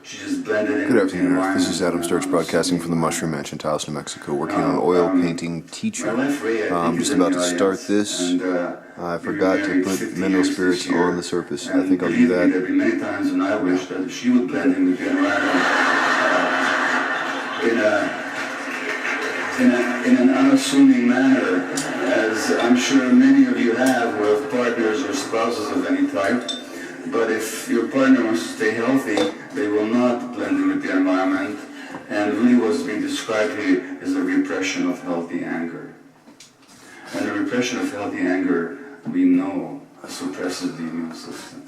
She just blended in. Good afternoon, Earth. This is Adam Sturch broadcasting from the Mushroom Mansion, Taos, New Mexico, working on oil painting teacher. I'm just about to start this. I forgot to put mineral spirits on the surface. I think I'll do that. There'd be many times when I wish that she would blend in with the environment in an unassuming manner, as I'm sure many of you have who have partners or spouses of any type. But if your partner wants to stay healthy, they will not blend in with the environment. And really what's being described here is the repression of healthy anger. And the repression of healthy anger, we know, suppresses the immune system.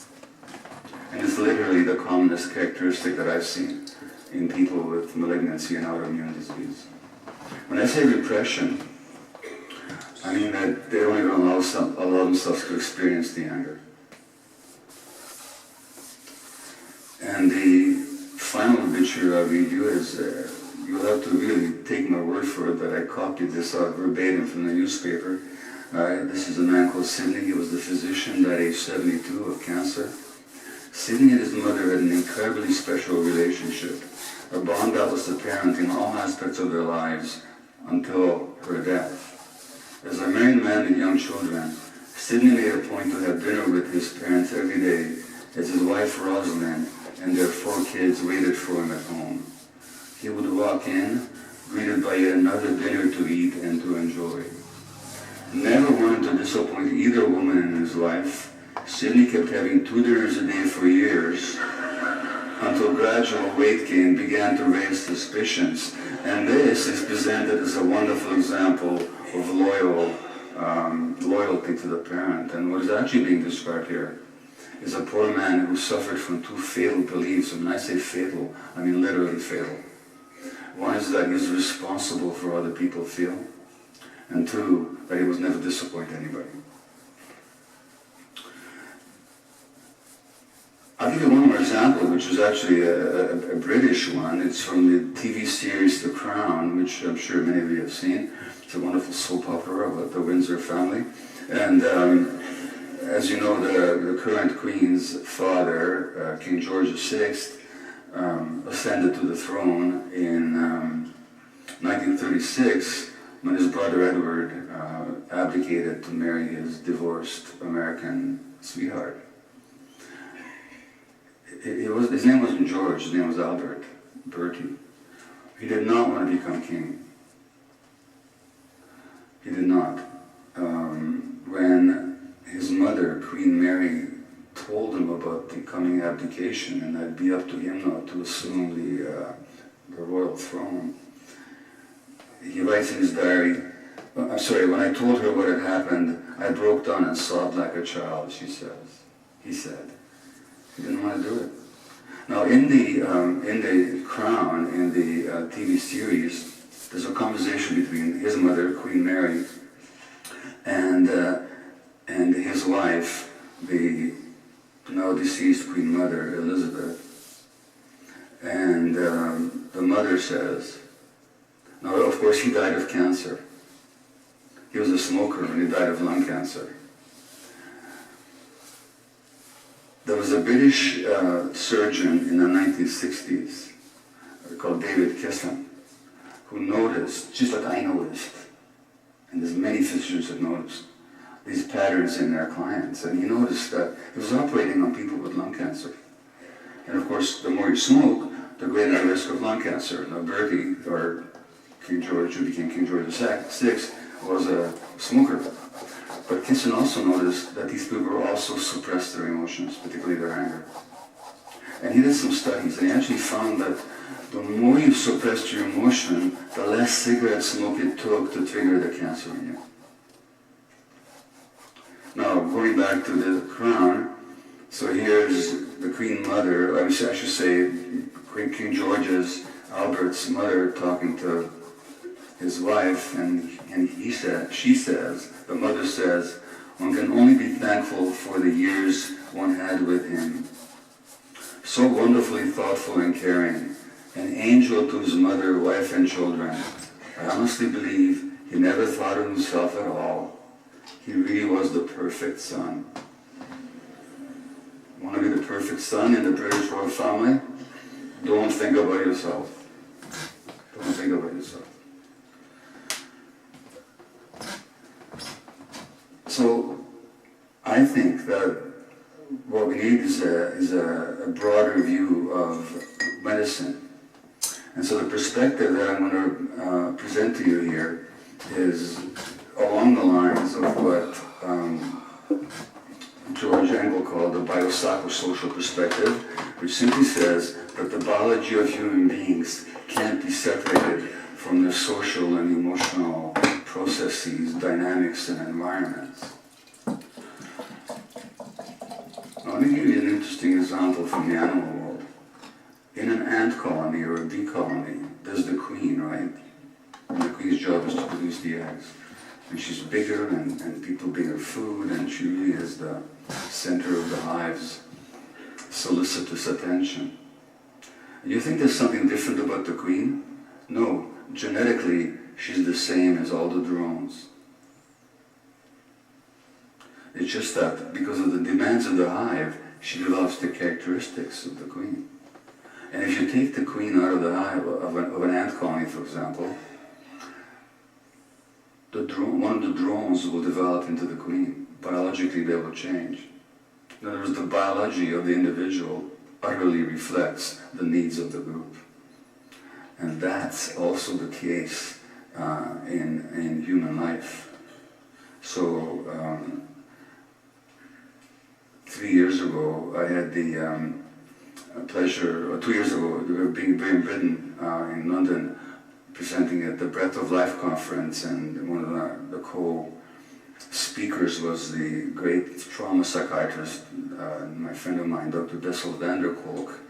And it's literally the commonest characteristic that I've seen in people with malignancy and autoimmune disease. When I say repression, I mean that they don't even allow themselves to experience the anger. And the final obituary I'll read you is, you'll have to really take my word for it that I copied this out verbatim from the newspaper. This is a man called Sidney. He was the physician at age 72 of cancer. Sidney and his mother had an incredibly special relationship, a bond that was apparent in all aspects of their lives until her death. As a married man and young children, Sidney made a point to have dinner with his parents every day as his wife Rosalind and their 4 kids waited for him at home. He would walk in, greeted by yet another dinner to eat and to enjoy. Never wanted to disappoint either woman in his life, Sidney kept having 2 dinners a day for years, until gradual weight gain began to raise suspicions. And this is presented as a wonderful example of loyalty to the parent. And what is actually being described here is a poor man who suffered from 2 fatal beliefs. And when I say fatal, I mean literally fatal. One is that he's responsible for how other people feel, and 2, that he was never disappoint anybody. I'll give you one more example, which is actually a British one. It's from the TV series The Crown, which I'm sure many of you have seen. It's a wonderful soap opera about the Windsor family. And as you know, the current Queen's father, King George VI, ascended to the throne in 1936 when his brother Edward abdicated to marry his divorced American sweetheart. His name wasn't George, his name was Albert, Bertie. He did not want to become king. He did not. When his mother, Queen Mary, told him about the coming abdication and that it'd be up to him now to assume the royal throne, he writes in his diary, when I told her what had happened, I broke down and sobbed like a child, he said. He didn't want to do it. Now, in the Crown, in the TV series, there's a conversation between his mother, Queen Mary, and his wife, the now deceased Queen Mother, Elizabeth. And the mother says, now, of course, he died of cancer. He was a smoker and he died of lung cancer. There was a British surgeon in the 1960s called David Kisson who noticed, just like I noticed, and there's many physicians that noticed, these patterns in their clients. And he noticed that he was operating on people with lung cancer. And of course, the more you smoke, the greater the risk of lung cancer. Now Bertie, or King George, who became King George VI, was a smoker. But Kisson also noticed that these people also suppressed their emotions, particularly their anger. And he did some studies, and he actually found that the more you suppressed your emotion, the less cigarette smoke it took to trigger the cancer in you. Now, going back to the Crown, so here's the Queen Mother, I should say King George's, Albert's mother, talking to his wife, and she says, the mother says, one can only be thankful for the years one had with him. So wonderfully thoughtful and caring, an angel to his mother, wife, and children. I honestly believe he never thought of himself at all. He really was the perfect son. Want to be the perfect son in the British royal family? Don't think about yourself. Don't think about yourself. So I think that what we need is a broader view of medicine. And so the perspective that I'm going to present to you here is along the lines of what George Engel called the biopsychosocial perspective, which simply says that the biology of human beings can't be separated from their social and emotional processes, dynamics, and environments. Now, let me give you an interesting example from the animal world. In an ant colony or a bee colony, there's the queen, right? And the queen's job is to produce the eggs. And she's bigger, and people bring her food, and she really is the center of the hive's solicitous attention. And you think there's something different about the queen? No, genetically, she's the same as all the drones. It's just that because of the demands of the hive, she develops the characteristics of the queen. And if you take the queen out of the hive of an ant colony, for example, one of the drones will develop into the queen. Biologically, they will change. In other words, the biology of the individual utterly reflects the needs of the group. And that's also the case in human life. So 3 years ago, I had the pleasure, or 2 years ago, we were being in Britain, in London, presenting at the Breath of Life conference, and one of the co-speakers was the great trauma psychiatrist, my friend of mine, Dr. Bessel van der Kolk,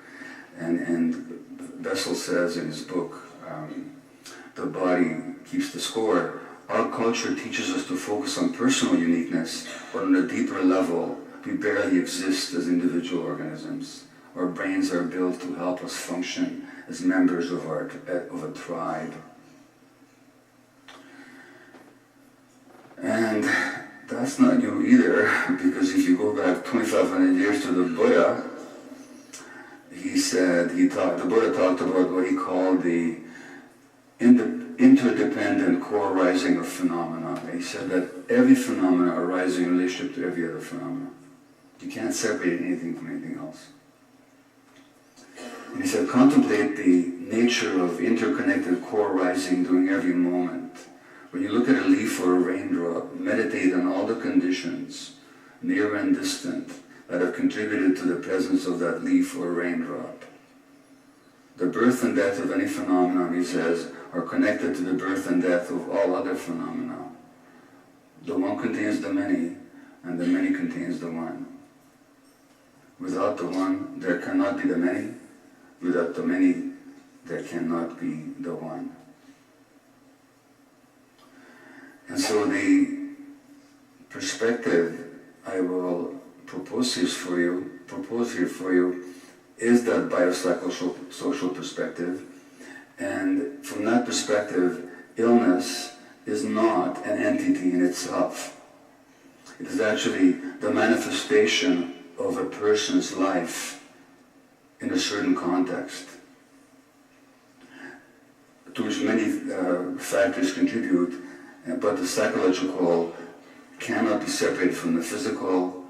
and Bessel says in his book, The Body Keeps the Score, our culture teaches us to focus on personal uniqueness, but on a deeper level, we barely exist as individual organisms. Our brains are built to help us function as members of a tribe. And that's not new either, because if you go back 2,500 years to the Buddha, the Buddha talked about what he called the interdependent co-arising of phenomena. He said that every phenomena arises in relationship to every other phenomena. You can't separate anything from anything else. And he said, contemplate the nature of interconnected co-arising during every moment. When you look at a leaf or a raindrop, meditate on all the conditions, near and distant, that have contributed to the presence of that leaf or raindrop. The birth and death of any phenomenon, he says, are connected to the birth and death of all other phenomena. The one contains the many, and the many contains the one. Without the one, there cannot be the many. Without the many, there cannot be the one. And so the perspective I will propose here for you is that biopsychosocial perspective. And from that perspective, illness is not an entity in itself. It is actually the manifestation of a person's life in a certain context, to which many factors contribute, but the psychological cannot be separated from the physical,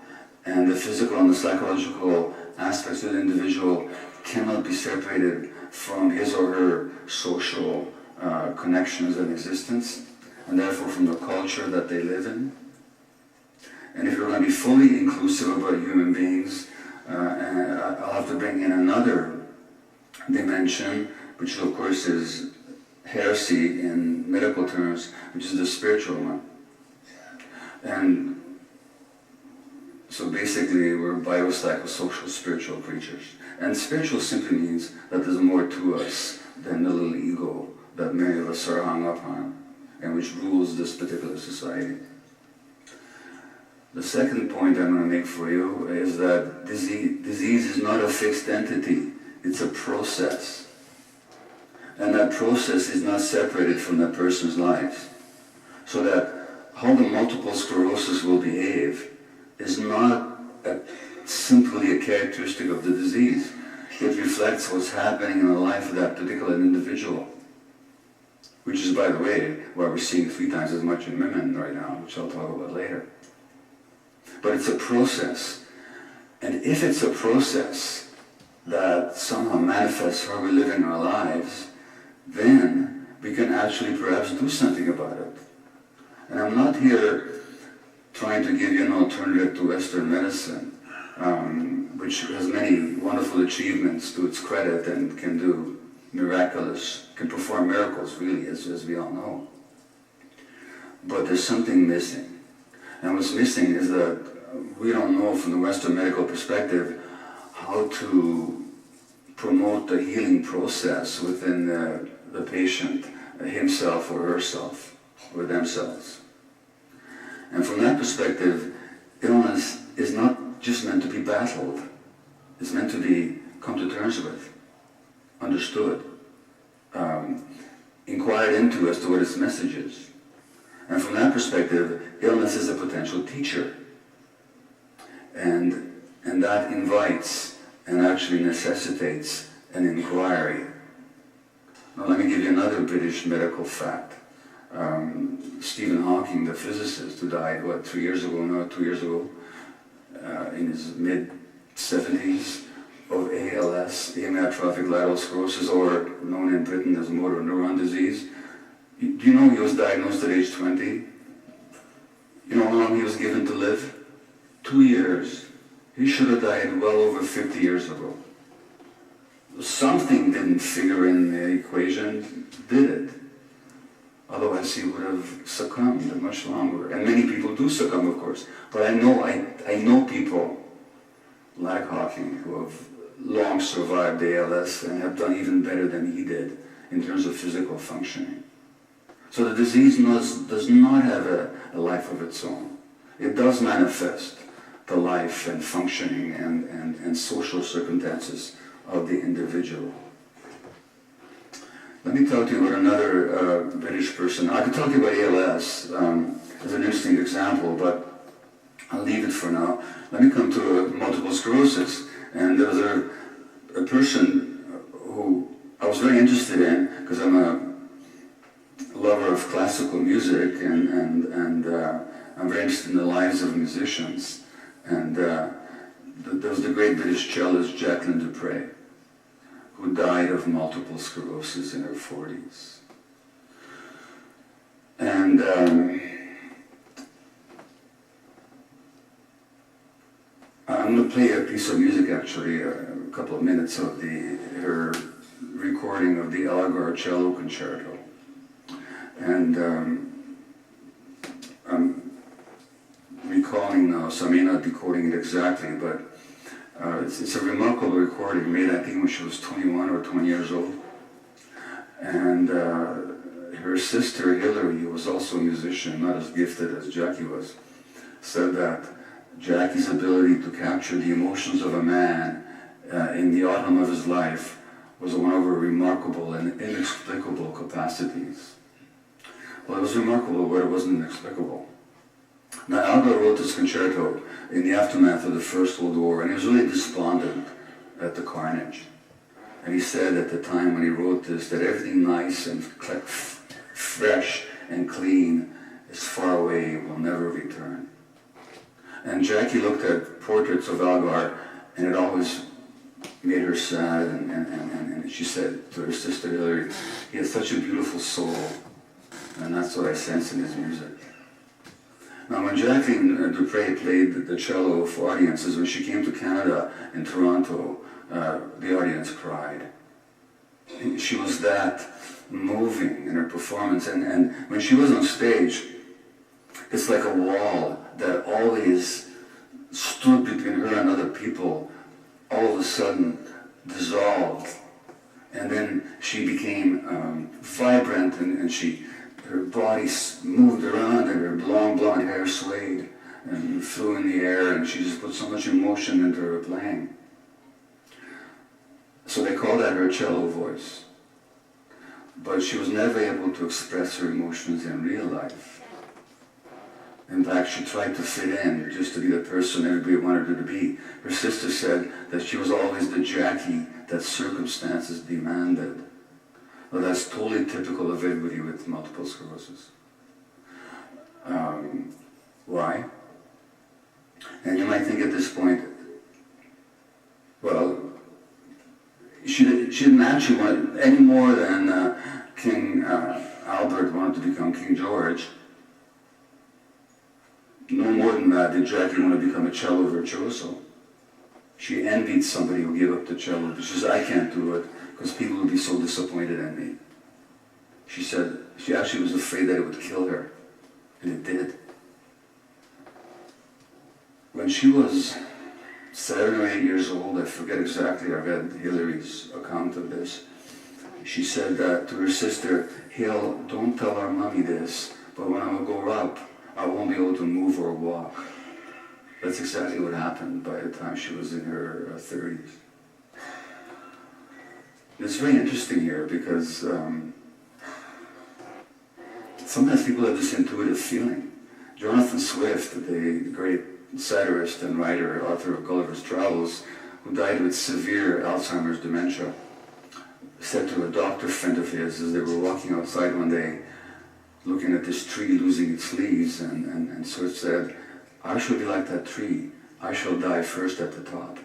and the physical and the psychological aspects of the individual cannot be separated from his or her social connections and existence, and therefore from the culture that they live in. And if you're going to be fully inclusive about human beings, I'll have to bring in another dimension, which of course is heresy in medical terms, which is the spiritual one. And so basically we're biopsychosocial spiritual creatures. And spiritual simply means that there's more to us than the little ego that many of us are hung up on, and which rules this particular society. The second point I'm going to make for you is that disease is not a fixed entity, it's a process. And that process is not separated from that person's life. So that how the multiple sclerosis will behave is not simply a characteristic of the disease. it reflects what's happening in the life of that particular individual, which is, by the way, why we're seeing 3 times as much in women right now, which I'll talk about later. But it's a process. And if it's a process that somehow manifests how we're living our lives, then we can actually perhaps do something about it. And I'm not here trying to give you an alternative to Western medicine, which has many wonderful achievements to its credit and can do can perform miracles, really, as we all know. But there's something missing. And what's missing is that we don't know from the Western medical perspective how to promote the healing process within the patient, himself or herself, or themselves. And from that perspective, illness is not just meant to be battled. It's meant to be come to terms with, understood, inquired into as to what its message is. And from that perspective, illness is a potential teacher. And that invites and actually necessitates an inquiry. Now let me give you another British medical fact. Stephen Hawking, the physicist who died, 2 years ago, in his mid-70s, of ALS, amyotrophic lateral sclerosis, or known in Britain as motor neuron disease. Do you know he was diagnosed at age 20? You know how long he was given to live? 2 years. He should have died well over 50 years ago. Something didn't figure in the equation, did it? Otherwise he would have succumbed much longer. And many people do succumb, of course. But I know people like Hawking who have long survived ALS and have done even better than he did in terms of physical functioning. So the disease does not have a life of its own. It does manifest the life and functioning and social circumstances of the individual. Let me talk to you about another British person. I could talk to you about ALS as an interesting example, but I'll leave it for now. Let me come to multiple sclerosis. And there was a person who I was very interested in, because I'm a lover of classical music, and I'm very interested in the lives of musicians. And there was the great British cellist Jacqueline Dupre, who died of multiple sclerosis in her 40s. And I'm going to play a piece of music, actually, a couple of minutes of her recording of the Algar cello concerto. And I'm recalling now, so I may not be quoting it exactly, but it's a remarkable recording made, I think, when she was 21 or 20 years old. And her sister, Hilary, who was also a musician, not as gifted as Jackie was, said that Jackie's ability to capture the emotions of a man in the autumn of his life was one of her remarkable and inexplicable capacities. Well, it was remarkable, but it wasn't inexplicable. Now, Algar wrote this concerto in the aftermath of the First World War, and he was really despondent at the carnage. And he said at the time when he wrote this that everything nice and fresh and clean is far away, will never return. And Jackie looked at portraits of Algar, and it always made her sad, and she said to her sister Hilary, he had such a beautiful soul, and that's what I sense in his music. Now, when Jacqueline Dupre played the cello for audiences, when she came to Canada in Toronto, the audience cried. She was that moving in her performance, and when she was on stage, it's like a wall that always stood between her and other people, all of a sudden dissolved. And then she became vibrant, and her body moved around, and her long blonde hair swayed and flew in the air, and she just put so much emotion into her playing. So they called that her cello voice. But she was never able to express her emotions in real life. In fact, she tried to fit in, just to be the person everybody wanted her to be. Her sister said that she was always the Jackie that circumstances demanded. Well, that's totally typical of everybody with multiple sclerosis. Why? And you might think at this point, well, she didn't actually want, any more than King Albert wanted to become King George. No more than that did Jackie want to become a cello virtuoso. She envied somebody who gave up the cello. She said, I can't do it because people would be so disappointed in me. She said she actually was afraid that it would kill her. And it did. When she was 7 or 8 years old, I forget exactly, I read Hillary's account of this. She said to her sister, Hill, don't tell our mommy this, but when I grow up, I won't be able to move or walk. That's exactly what happened by the time she was in her 30s. It's very interesting here because sometimes people have this intuitive feeling. Jonathan Swift, the great satirist and writer, author of Gulliver's Travels, who died with severe Alzheimer's dementia, said to a doctor friend of his as they were walking outside one day, looking at this tree losing its leaves, and Swift said, I shall be like that tree. I shall die first at the top.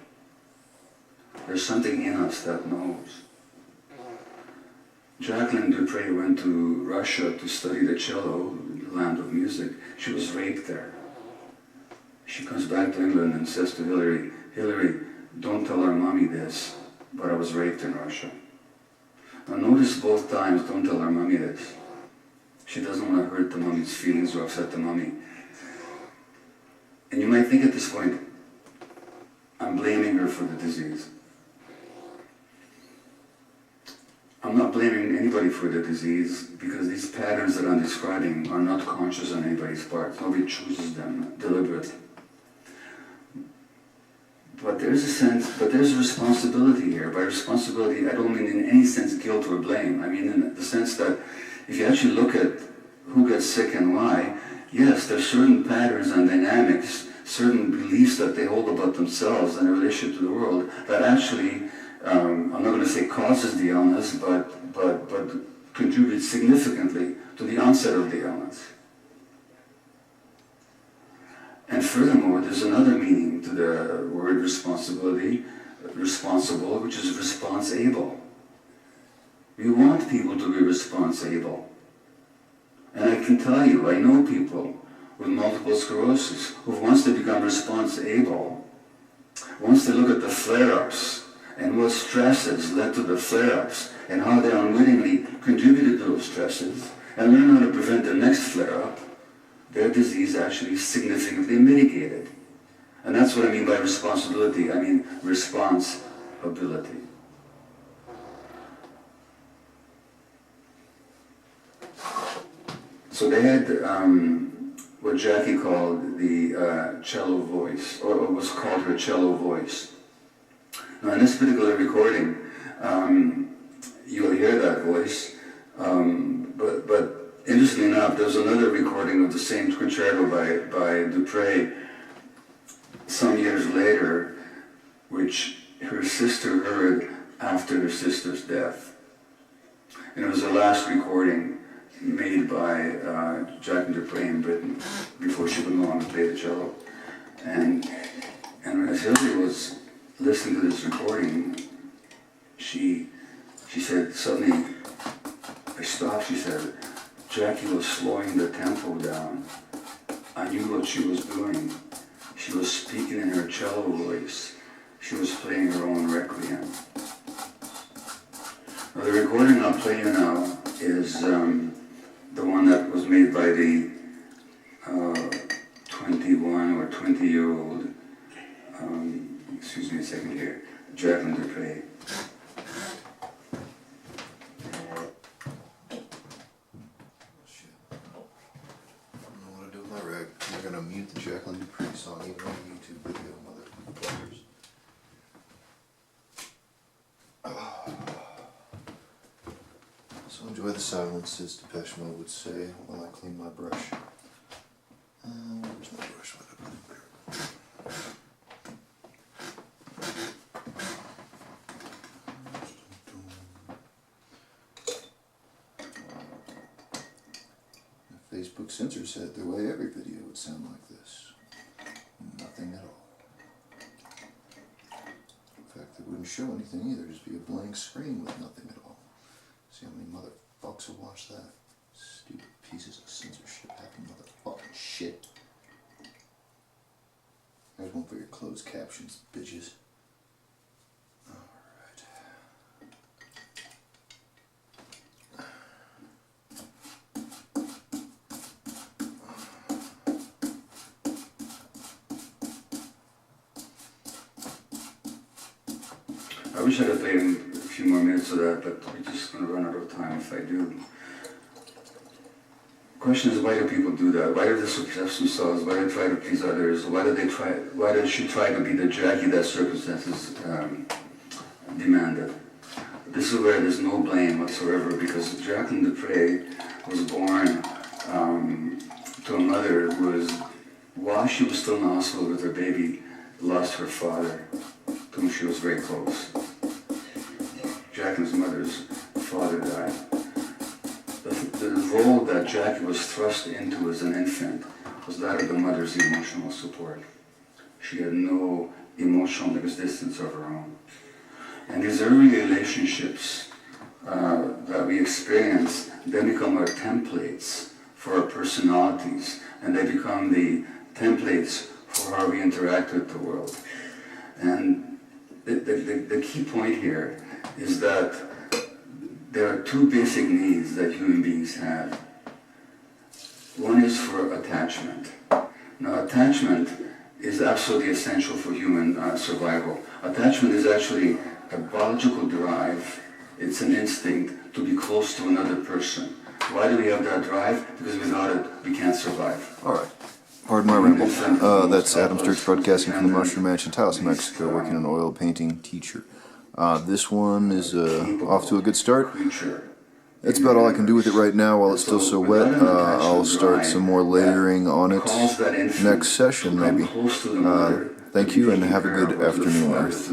There's something in us that knows. Jacqueline Dupre went to Russia to study the cello, the land of music. She was raped there. She comes back to England and says to Hillary, Hillary, don't tell our mommy this, but I was raped in Russia. Now notice both times, don't tell our mommy this. She doesn't want to hurt the mommy's feelings or upset the mommy. And you might think at this point, I'm blaming her for the disease. I'm not blaming anybody for the disease because these patterns that I'm describing are not conscious on anybody's part. Nobody chooses them deliberately. But there's a responsibility here. By responsibility, I don't mean in any sense guilt or blame. I mean in the sense that if you actually look at who gets sick and why, yes, there's certain patterns and dynamics, certain beliefs that they hold about themselves and their relationship to the world that actually, I'm not going to say causes the illness, but contributes significantly to the onset of the illness. And furthermore, there's another meaning to the word responsibility, responsible, which is response-able. We want people to be response-able. And I can tell you, I know people with multiple sclerosis who once they become response-able, once they look at the flare-ups and what stresses led to the flare-ups and how they unwittingly contributed to those stresses and learn how to prevent the next flare-up, their disease actually significantly mitigated. And that's what I mean by responsibility. I mean response-ability. So they had what Jackie called the cello voice, or what was called her cello voice. Now in this particular recording, you'll hear that voice, but interestingly enough, there's another recording of the same concerto by Dupre some years later, which her sister heard after her sister's death. And it was the last recording made by Jacqueline Dupre in Britain before she would no longer play the cello. And as Hillary was listening to this recording, she said, suddenly, I stopped, she said, Jackie was slowing the tempo down. I knew what she was doing. She was speaking in her cello voice. She was playing her own requiem. Now, the recording I'm playing now is the one that was made by the 21 or 20-year-old, excuse me a second here, Jacqueline Dupre. I'm going to mute the Jacqueline Dupre song even on YouTube video, motherfuckers. So enjoy the silence, as Depeche Mode would say, while I clean my brush. Where's my brush? Where did I put it? Facebook censor said the way every video would sound like this. Nothing at all. In fact, it wouldn't show anything either. It'd just be a blank screen with nothing at all. See how many motherfuckers will watch that? Stupid pieces of censorship hacking motherfucking shit. There's one for your closed captions, bitches. Alright. I wish I could play in a few more minutes of that, but we're just going to run out of time if I do. The question is, why do people do that? Why do they suppress themselves? Why do they try to please others? Why does she try to be the Jackie that circumstances demanded? This is where there's no blame whatsoever, because Jacqueline Dupre was born to a mother who was, while she was still in the hospital with her baby, lost her father, to whom she was very close. Jacqueline's mother's father died. The role that Jackie was thrust into as an infant was that of the mother's emotional support. She had no emotional existence of her own. And these early relationships that we experience, they become our templates for our personalities, and they become the templates for how we interact with the world. And the key point here is that there are two basic needs that human beings have. One is for attachment. Now, attachment is absolutely essential for human survival. Attachment is actually a biological drive. It's an instinct to be close to another person. Why do we have that drive? Because without it, we can't survive. All right. Pardon my ramble. That's Adam Sturch broadcasting from the Mushroom Ranch in Taos, New Mexico, working on oil painting teacher. This one is off to a good start. That's about all I can do with it right now while it's still so wet. I'll start some more layering on it next session, maybe. Thank you, and have a good afternoon, Earth.